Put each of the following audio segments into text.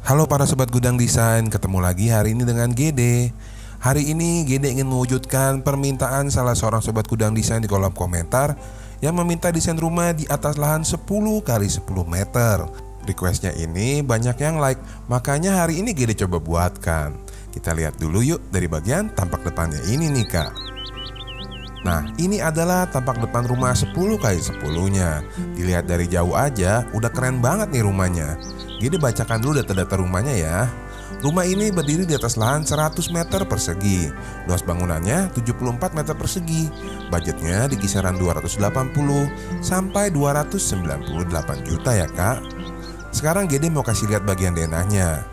Halo para sobat gudang desain, ketemu lagi hari ini dengan Gede. Hari ini Gede ingin mewujudkan permintaan salah seorang sobat gudang desain di kolom komentar yang meminta desain rumah di atas lahan 10 kali 10 meter. Requestnya ini banyak yang like, makanya hari ini Gede coba buatkan. Kita lihat dulu yuk dari bagian tampak depannya ini nih kak. Nah, ini adalah tampak depan rumah 10 kali 10-nya. Dilihat dari jauh aja, udah keren banget nih rumahnya. Gede bacakan dulu data-data rumahnya ya. Rumah ini berdiri di atas lahan 100 meter persegi. Luas bangunannya 74 meter persegi. Budgetnya di kisaran 280 sampai 298 juta ya kak. Sekarang Gede mau kasih lihat bagian denahnya.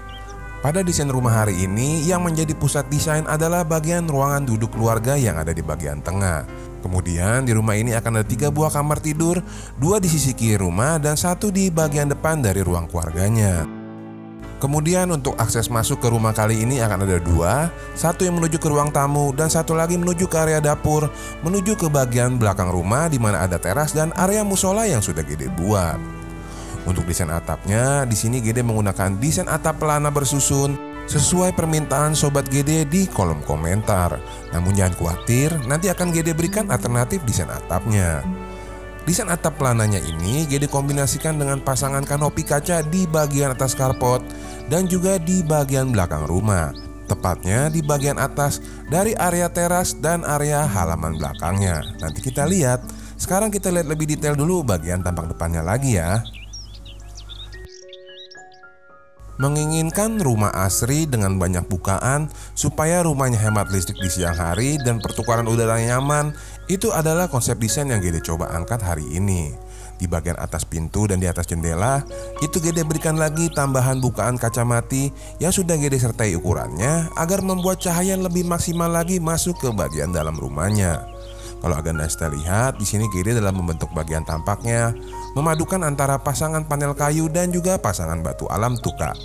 Pada desain rumah hari ini, yang menjadi pusat desain adalah bagian ruangan duduk keluarga yang ada di bagian tengah. Kemudian di rumah ini akan ada 3 buah kamar tidur, 2 di sisi kiri rumah dan 1 di bagian depan dari ruang keluarganya. Kemudian untuk akses masuk ke rumah kali ini akan ada 2, 1 yang menuju ke ruang tamu dan 1 lagi menuju ke area dapur, menuju ke bagian belakang rumah di mana ada teras dan area musola yang sudah Gede buat. Untuk desain atapnya, di sini Gede menggunakan desain atap pelana bersusun sesuai permintaan sobat Gede di kolom komentar. Namun jangan khawatir, nanti akan Gede berikan alternatif desain atapnya. Desain atap pelananya ini Gede kombinasikan dengan pasangan kanopi kaca di bagian atas karpot dan juga di bagian belakang rumah. Tepatnya di bagian atas dari area teras dan area halaman belakangnya. Nanti kita lihat. Sekarang kita lihat lebih detail dulu bagian tampak depannya lagi ya. Menginginkan rumah asri dengan banyak bukaan supaya rumahnya hemat listrik di siang hari dan pertukaran udara nyaman, itu adalah konsep desain yang Gede coba angkat hari ini. Di bagian atas pintu dan di atas jendela, itu Gede berikan lagi tambahan bukaan kaca mati yang sudah Gede sertai ukurannya agar membuat cahaya lebih maksimal lagi masuk ke bagian dalam rumahnya. Kalau Aganda kita lihat, di sini Gede dalam membentuk bagian tampaknya memadukan antara pasangan panel kayu dan juga pasangan batu alam tuh kak.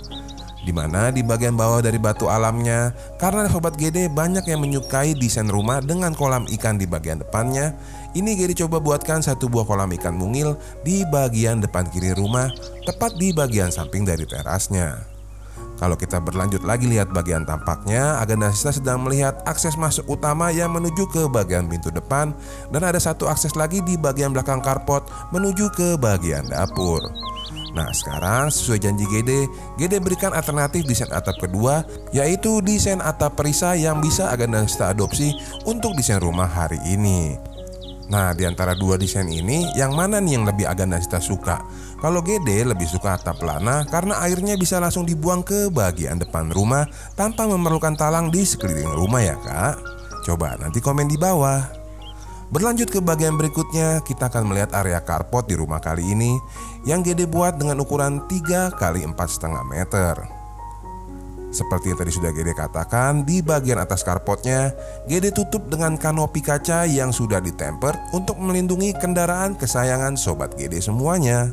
Dimana di bagian bawah dari batu alamnya, karena sobat Gede banyak yang menyukai desain rumah dengan kolam ikan di bagian depannya, ini Gede coba buatkan 1 buah kolam ikan mungil di bagian depan kiri rumah, tepat di bagian samping dari terasnya. Kalau kita berlanjut lagi lihat bagian tampaknya, Aganda Sista sedang melihat akses masuk utama yang menuju ke bagian pintu depan, dan ada 1 akses lagi di bagian belakang karpot menuju ke bagian dapur. Nah sekarang sesuai janji Gede berikan alternatif desain atap kedua, yaitu desain atap perisai yang bisa Aganda Sista adopsi untuk desain rumah hari ini. Nah di antara 2 desain ini, yang mana nih yang lebih Aganda Sista suka? Kalau Gede lebih suka atap pelana karena airnya bisa langsung dibuang ke bagian depan rumah tanpa memerlukan talang di sekeliling rumah ya kak. Coba nanti komen di bawah. Berlanjut ke bagian berikutnya, kita akan melihat area karpot di rumah kali ini yang Gede buat dengan ukuran 3 kali 4,5 meter. Seperti yang tadi sudah Gede katakan, di bagian atas karpotnya Gede tutup dengan kanopi kaca yang sudah ditemper untuk melindungi kendaraan kesayangan sobat Gede semuanya.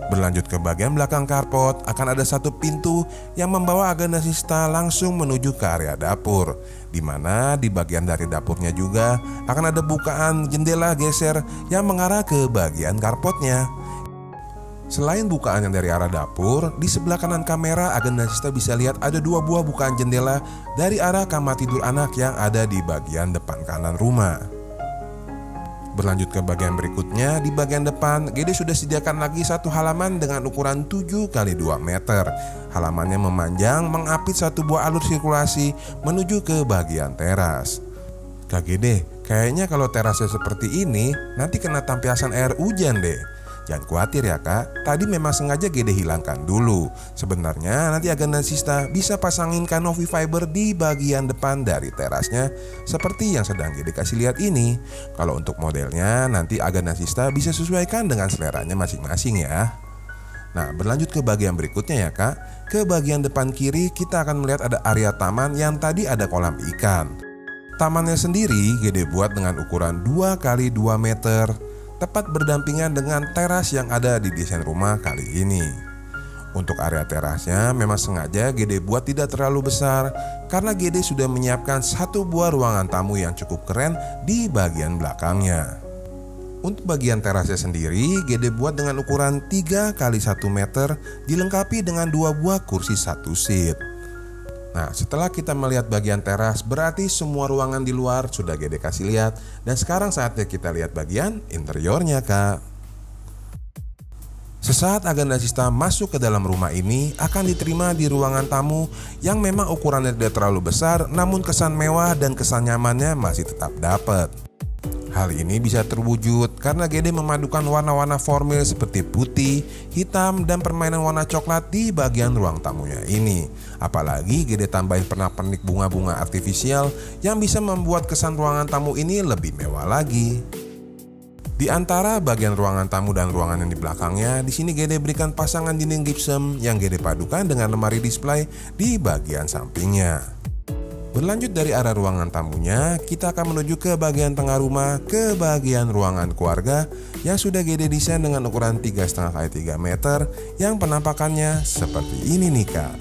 Berlanjut ke bagian belakang karpot, akan ada 1 pintu yang membawa Aganda Sista langsung menuju ke area dapur, dimana di bagian dari dapurnya juga akan ada bukaan jendela geser yang mengarah ke bagian karpotnya. Selain bukaan yang dari arah dapur, di sebelah kanan kamera Aganda Sista bisa lihat ada 2 buah bukaan jendela dari arah kamar tidur anak yang ada di bagian depan kanan rumah. Berlanjut ke bagian berikutnya, di bagian depan Gede sudah sediakan lagi 1 halaman dengan ukuran 7 kali 2 meter. Halamannya memanjang mengapit 1 buah alur sirkulasi menuju ke bagian teras. Kak Gede, kayaknya kalau terasnya seperti ini nanti kena tampiasan air hujan deh. Jangan khawatir ya kak, tadi memang sengaja Gede hilangkan dulu. Sebenarnya nanti Aganda Sista bisa pasangin kanopi fiber di bagian depan dari terasnya seperti yang sedang Gede kasih lihat ini. Kalau untuk modelnya nanti Aganda Sista bisa sesuaikan dengan seleranya masing-masing ya. Nah berlanjut ke bagian berikutnya ya kak. Ke bagian depan kiri kita akan melihat ada area taman yang tadi ada kolam ikan. Tamannya sendiri Gede buat dengan ukuran 2 kali 2 meter, tepat berdampingan dengan teras yang ada di desain rumah kali ini. Untuk area terasnya memang sengaja Gede buat tidak terlalu besar karena Gede sudah menyiapkan 1 buah ruangan tamu yang cukup keren di bagian belakangnya. Untuk bagian terasnya sendiri, Gede buat dengan ukuran 3 kali 1 meter, dilengkapi dengan 2 buah kursi 1 seat. Nah, setelah kita melihat bagian teras, berarti semua ruangan di luar sudah Gede kasih lihat. Dan sekarang saatnya kita lihat bagian interiornya, Kak. Sesaat Agenda Sista masuk ke dalam rumah ini, akan diterima di ruangan tamu yang memang ukurannya tidak terlalu besar, namun kesan mewah dan kesan nyamannya masih tetap dapat. Hal ini bisa terwujud karena Gede memadukan warna-warna formal seperti putih, hitam, dan permainan warna coklat di bagian ruang tamunya ini. Apalagi Gede tambahin pernak-pernik bunga-bunga artifisial yang bisa membuat kesan ruangan tamu ini lebih mewah lagi. Di antara bagian ruangan tamu dan ruangan yang di belakangnya, di sini Gede berikan pasangan dinding gypsum yang Gede padukan dengan lemari display di bagian sampingnya. Berlanjut dari arah ruangan tamunya, kita akan menuju ke bagian tengah rumah, ke bagian ruangan keluarga yang sudah Gede desain dengan ukuran 3,5 x 3 meter yang penampakannya seperti ini nih, Kak.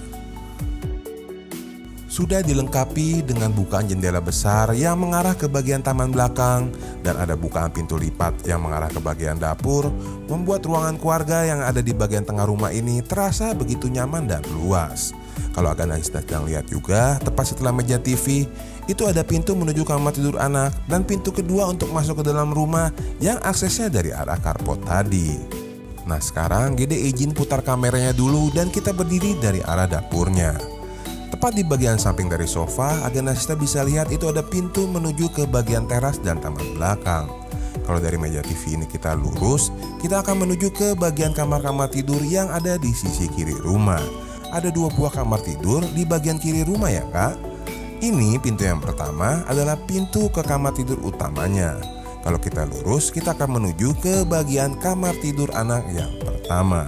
Sudah dilengkapi dengan bukaan jendela besar yang mengarah ke bagian taman belakang dan ada bukaan pintu lipat yang mengarah ke bagian dapur, membuat ruangan keluarga yang ada di bagian tengah rumah ini terasa begitu nyaman dan luas. Kalau Agenda Sista sedang lihat juga, tepat setelah meja TV, itu ada pintu menuju kamar tidur anak dan pintu kedua untuk masuk ke dalam rumah yang aksesnya dari arah carport tadi. Nah, sekarang Gede izin putar kameranya dulu dan kita berdiri dari arah dapurnya. Tepat di bagian samping dari sofa, Agenda Sista bisa lihat itu ada pintu menuju ke bagian teras dan taman belakang. Kalau dari meja TV ini kita lurus, kita akan menuju ke bagian kamar-kamar tidur yang ada di sisi kiri rumah. Ada 2 buah kamar tidur di bagian kiri rumah ya, Kak. Ini pintu yang pertama adalah pintu ke kamar tidur utamanya. Kalau kita lurus, kita akan menuju ke bagian kamar tidur anak yang pertama.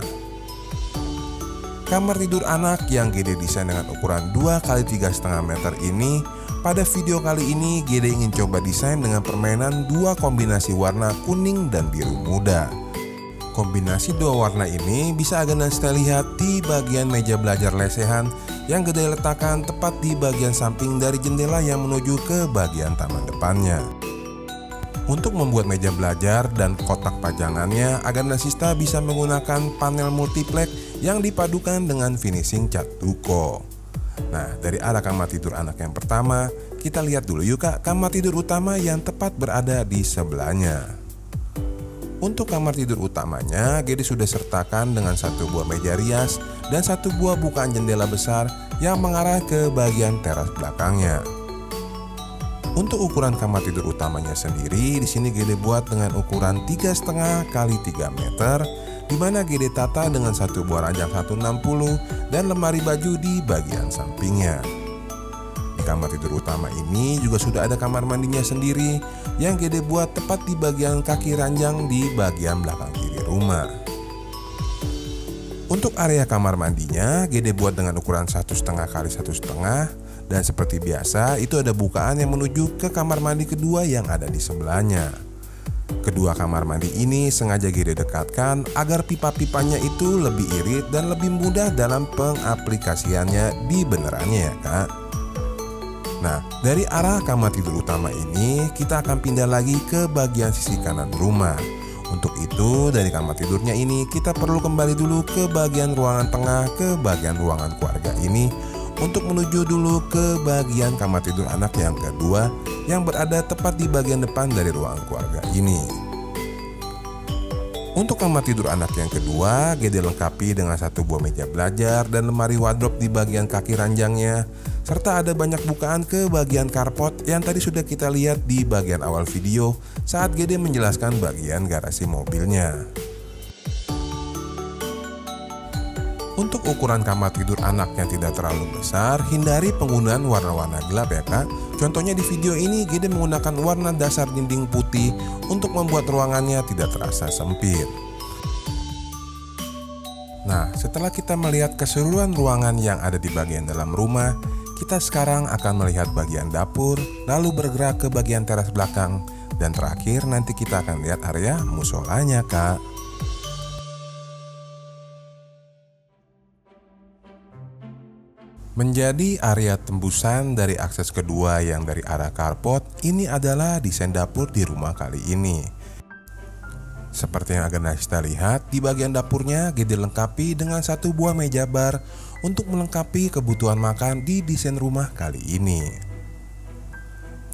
Kamar tidur anak yang Gede desain dengan ukuran 2 kali 3,5 meter ini, pada video kali ini Gede ingin coba desain dengan permainan 2 kombinasi warna kuning dan biru muda. Kombinasi 2 warna ini bisa Agenda Sista lihat di bagian meja belajar lesehan yang Gede letakkan tepat di bagian samping dari jendela yang menuju ke bagian taman depannya. Untuk membuat meja belajar dan kotak pajangannya, Agenda Sista bisa menggunakan panel multiplex yang dipadukan dengan finishing cat duko. Nah, dari arah kamar tidur anak yang pertama, kita lihat dulu yuk, Kak, kamar tidur utama yang tepat berada di sebelahnya. Untuk kamar tidur utamanya, Gede sudah sertakan dengan 1 buah meja rias dan 1 buah bukaan jendela besar yang mengarah ke bagian teras belakangnya. Untuk ukuran kamar tidur utamanya sendiri, di sini Gede buat dengan ukuran 3,5 kali 3 meter, di mana Gede tata dengan 1 buah ranjang 160 dan lemari baju di bagian sampingnya. Di kamar tidur utama ini juga sudah ada kamar mandinya sendiri yang Gede buat tepat di bagian kaki ranjang di bagian belakang kiri rumah. Untuk area kamar mandinya, Gede buat dengan ukuran 1,5 kali 1,5 dan seperti biasa itu ada bukaan yang menuju ke kamar mandi kedua yang ada di sebelahnya. Kedua kamar mandi ini sengaja Gede dekatkan agar pipa-pipanya itu lebih irit dan lebih mudah dalam pengaplikasiannya di benerannya ya, Kak. Nah, dari arah kamar tidur utama ini, kita akan pindah lagi ke bagian sisi kanan rumah. Untuk itu, dari kamar tidurnya ini, kita perlu kembali dulu ke bagian ruangan tengah, ke bagian ruangan keluarga ini, untuk menuju dulu ke bagian kamar tidur anak yang kedua, yang berada tepat di bagian depan dari ruangan keluarga ini. Untuk kamar tidur anak yang kedua, Gede lengkapi dengan 1 buah meja belajar dan lemari wardrobe di bagian kaki ranjangnya, serta ada banyak bukaan ke bagian carport yang tadi sudah kita lihat di bagian awal video saat Gede menjelaskan bagian garasi mobilnya. Untuk ukuran kamar tidur anak yang tidak terlalu besar, hindari penggunaan warna-warna gelap ya, Kak. Contohnya di video ini Gede menggunakan warna dasar dinding putih untuk membuat ruangannya tidak terasa sempit. Nah, setelah kita melihat keseluruhan ruangan yang ada di bagian dalam rumah, kita sekarang akan melihat bagian dapur, lalu bergerak ke bagian teras belakang, dan terakhir nanti kita akan lihat area musolanya, Kak. Menjadi area tembusan dari akses kedua yang dari arah carport, ini adalah desain dapur di rumah kali ini. Seperti yang akan kita lihat, di bagian dapurnya Gede lengkapi dengan satu buah meja bar untuk melengkapi kebutuhan makan di desain rumah kali ini.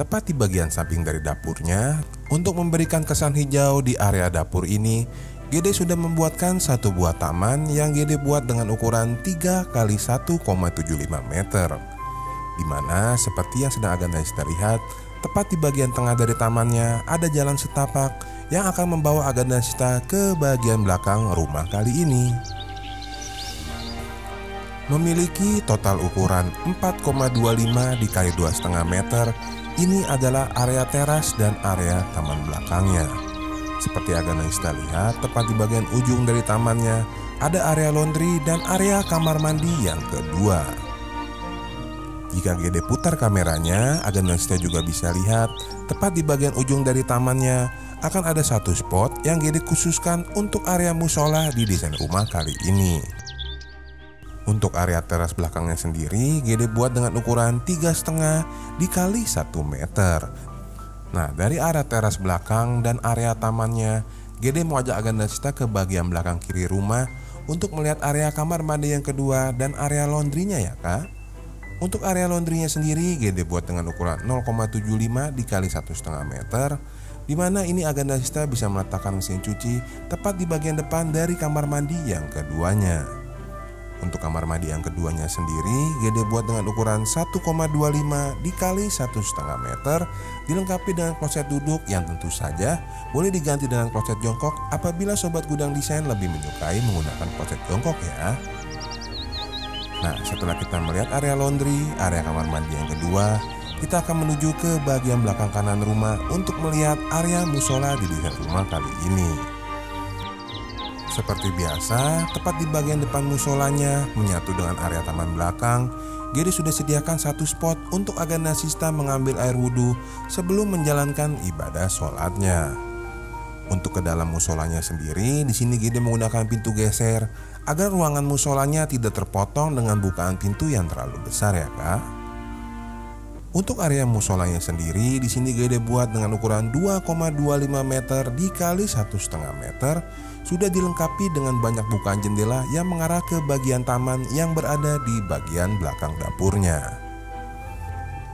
Tepat di bagian samping dari dapurnya, untuk memberikan kesan hijau di area dapur ini, Gede sudah membuatkan satu buah taman yang Gede buat dengan ukuran 3 x 1,75 meter. Dimana seperti yang sedang akan kita lihat, tepat di bagian tengah dari tamannya ada jalan setapak yang akan membawa Aganda Sita ke bagian belakang rumah kali ini. Memiliki total ukuran 4,25 x 2,5 meter, ini adalah area teras dan area taman belakangnya. Seperti Aganda Sita lihat, tepat di bagian ujung dari tamannya ada area laundry dan area kamar mandi yang kedua. Jika Gede putar kameranya, Aganda Sita juga bisa lihat tepat di bagian ujung dari tamannya akan ada satu spot yang Gede khususkan untuk area musola di desain rumah kali ini. Untuk area teras belakangnya sendiri, Gede buat dengan ukuran 3,5 dikali 1 meter. Nah, dari area teras belakang dan area tamannya, Gede mau ajak Aganda Sita ke bagian belakang kiri rumah untuk melihat area kamar mandi yang kedua dan area laundrynya ya kak. Untuk area laundrynya sendiri Gede buat dengan ukuran 0,75 dikali 1,5 meter, dimana ini Aganda Sita bisa meletakkan mesin cuci tepat di bagian depan dari kamar mandi yang keduanya. Untuk kamar mandi yang keduanya sendiri Gede buat dengan ukuran 1,25 dikali 1,5 meter, dilengkapi dengan kloset duduk yang tentu saja boleh diganti dengan kloset jongkok apabila sobat gudang desain lebih menyukai menggunakan kloset jongkok ya. Nah, setelah kita melihat area laundry, area kamar mandi yang kedua, kita akan menuju ke bagian belakang kanan rumah untuk melihat area musola di desain rumah kali ini. Seperti biasa, tepat di bagian depan musolanya menyatu dengan area taman belakang, Gede sudah sediakan satu spot untuk Aganda Sita mengambil air wudhu sebelum menjalankan ibadah sholatnya. Untuk ke dalam musolanya sendiri, di sini Gede menggunakan pintu geser agar ruangan musolanya tidak terpotong dengan bukaan pintu yang terlalu besar ya kak. Untuk area musolanya sendiri, di sini Gede buat dengan ukuran 2,25 meter dikali 1,5 meter, sudah dilengkapi dengan banyak bukaan jendela yang mengarah ke bagian taman yang berada di bagian belakang dapurnya.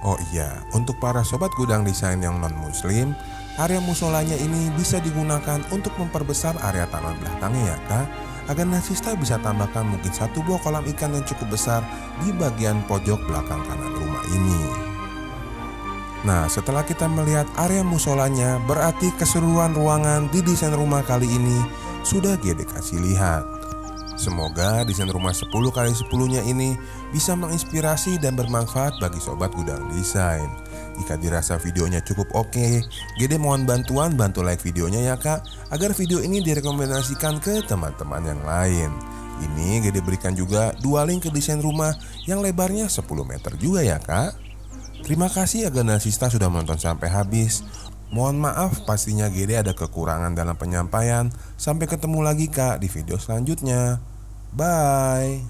Oh iya, untuk para sobat gudang desain yang non-muslim, area musolanya ini bisa digunakan untuk memperbesar area taman belakangnya ya kak. Aganda Sita bisa tambahkan mungkin satu buah kolam ikan yang cukup besar di bagian pojok belakang kanan rumah ini. Nah, setelah kita melihat area musolanya, berarti keseluruhan ruangan di desain rumah kali ini sudah Gede kasih lihat. Semoga desain rumah 10 x 10-nya ini bisa menginspirasi dan bermanfaat bagi sobat gudang desain. Jika dirasa videonya cukup oke, Gede mohon bantu like videonya ya kak, agar video ini direkomendasikan ke teman-teman yang lain. Ini Gede berikan juga 2 link ke desain rumah yang lebarnya 10 meter juga ya kak. Terima kasih Aganda Sita sudah menonton sampai habis. Mohon maaf pastinya Gede ada kekurangan dalam penyampaian. Sampai ketemu lagi kak di video selanjutnya. Bye.